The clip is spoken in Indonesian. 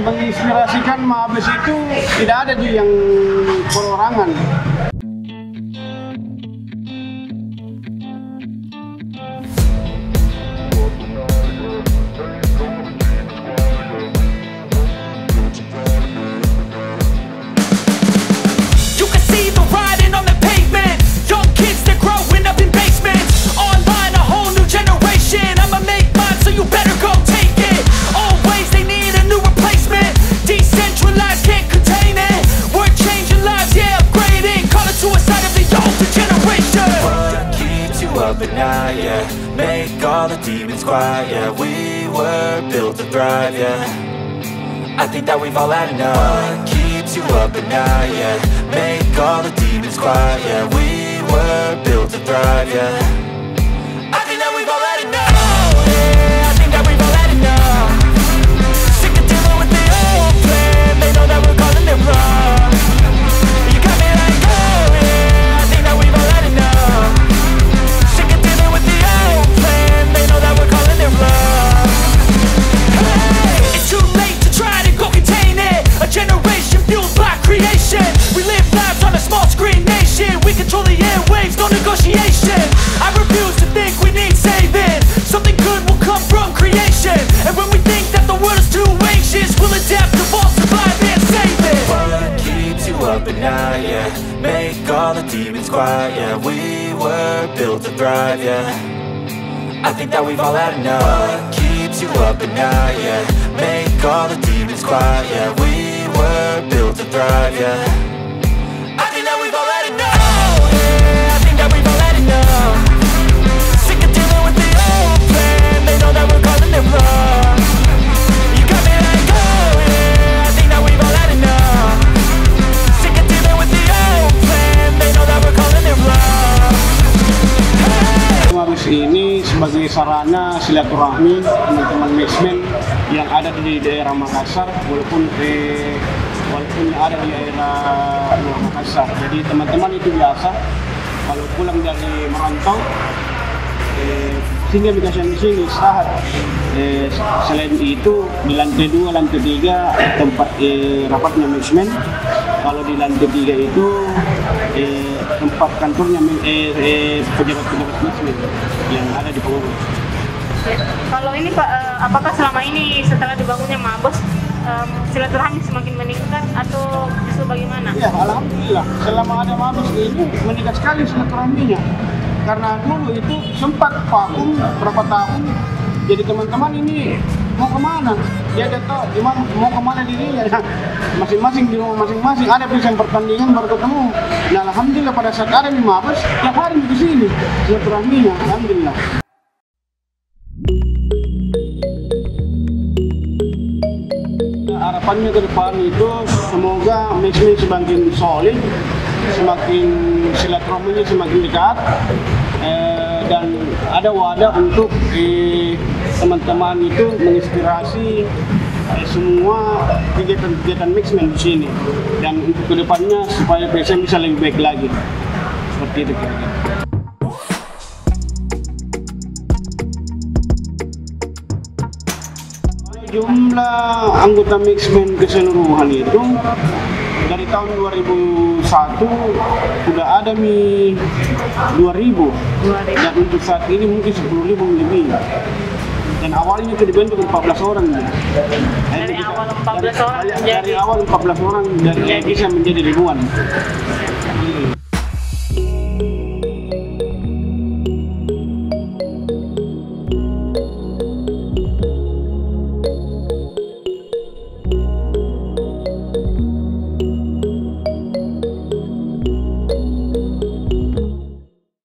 menginspirasikan Mabes itu tidak ada di yang perorangan. Yeah, make all the demons quiet. Yeah, we were built to thrive. Yeah, I think that we've all had enough. What keeps you up at night? Yeah, make all the demons quiet. Yeah, we were built to thrive. Yeah, I think that we've all had enough. Oh, yeah, I think that we've all had enough. Sick of dealing with the old plan. They know that we're calling it wrong. You got me like, oh yeah, I think that we've all had enough. They know that we're calling it love. Hey, it's too late to try to go contain it. A generation fueled by creation. We live lives on a small screen nation. We control the airwaves, no negotiation. I refuse to think we need saving. Something good will come from creation. And when we think that the world is too anxious, we'll adapt, evolve, survive and save it. What keeps you up at night? Yeah, make all the demons quiet. Yeah, we were built to thrive. Yeah, I think that we've all had enough. What keeps you up at night? Yeah, make all the demons quiet. Yeah, we were built to thrive. Yeah, I think that we've all had enough. Oh, yeah, I think that we've all had enough. Sick of dealing with the old plan. They know that we're calling it wrong. You got me like, oh yeah, I think that we've all had enough. Sick of dealing with the old plan. They know that we're calling it wrong. Mabes ini sebagai sarana silaturahmi teman-teman Maczman yang ada di daerah Makassar, walaupun ada di daerah luar Makassar. Jadi teman-teman itu biasa kalau pulang dari merantau sehingga dikasih di sini istirahat. Selain itu di lantai 2, lantai 3 tempat rapatnya Maczman. Kalau di lantai 3 itu tempat kantornya pejabat-pejabat Maczman yang ada di Pengurus. Kalau ini Pak, apakah selama ini setelah dibangunnya Mabes silaturahmi semakin meningkat atau justru bagaimana? Ya, alhamdulillah selama ada Mabes ini meningkat sekali silaturahminya. Karena dulu itu sempat vakum berapa tahun, jadi teman-teman ini mau kemana? Dia ada tahu gimana mau kemana dirinya. Masing-masing di rumah masing-masing ada persiapan pertandingan baru ketemu. Nah, alhamdulillah pada saat ada di Mabes tiap hari di sini silaturahminya, alhamdulillah. Harapannya ke depan itu semoga Maczman semakin solid, semakin silaturahminya semakin dekat, dan ada wadah untuk teman-teman itu menginspirasi semua kegiatan-kegiatan Maczman di sini, dan untuk kedepannya supaya Maczman bisa lebih baik lagi seperti itu. Jumlah anggota Maczman keseluruhan itu dari tahun 2001 sudah ada 2000 dan untuk saat ini mungkin 10.000 lebih. Dan awalnya itu dibentuk 14 orang. Dari awal 14 orang dari awal 14 orang dan bisa menjadi ribuan.